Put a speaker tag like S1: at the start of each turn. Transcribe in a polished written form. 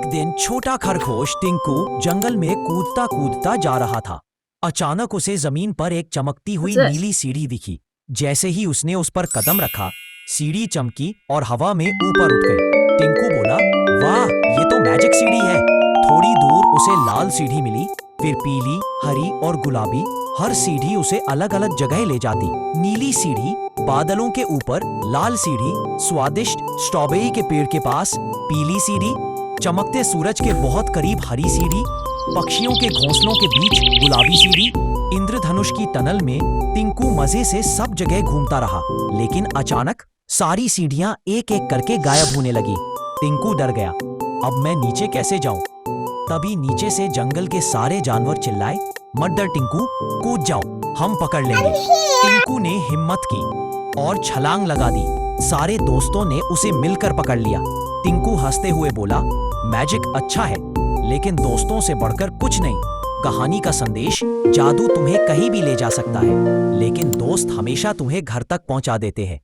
S1: दिन छोटा खरगोश टिंकू जंगल में कूदता कूदता जा रहा था। अचानक उसे जमीन पर एक चमकती हुई
S2: What's this?
S1: नीली सीढ़ी दिखी। जैसे ही उसने उस पर कदम रखा, सीढ़ी चमकी और हवा में ऊपर उठ गई। टिंकू बोला, वाह, ये तो मैजिक सीढ़ी है। थोड़ी दूर उसे लाल सीढ़ी मिली, फिर पीली, हरी और गुलाबी। हर सीढ़ी उसे अलग अलग जगह ले जाती। नीली सीढ़ी बादलों के ऊपर, लाल सीढ़ी स्वादिष्ट स्ट्रॉबेरी के पेड़ के पास, पीली सीढ़ी चमकते सूरज के बहुत करीब, हरी सीढ़ी पक्षियों के घोंसलों के बीच, गुलाबी सीढ़ी। इंद्रधनुष की टनल में टिंकू मजे से सब जगह घूमता रहा, लेकिन अचानक सारी सीढ़ियां एक एक करके गायब होने लगी। टिंकू डर गया, अब मैं नीचे कैसे जाऊं? तभी नीचे से जंगल के सारे जानवर चिल्लाए, मत डर टिंकू, कूद जाओ, हम पकड़ लेंगे। टिंकू ने हिम्मत की और छलांग लगा दी। सारे दोस्तों ने उसे मिलकर पकड़ लिया। टिंकू हंसते हुए बोला, मैजिक अच्छा है, लेकिन दोस्तों से बढ़कर कुछ नहीं। कहानी का संदेश, जादू तुम्हें कहीं भी ले जा सकता है, लेकिन दोस्त हमेशा तुम्हें घर तक पहुंचा देते हैं।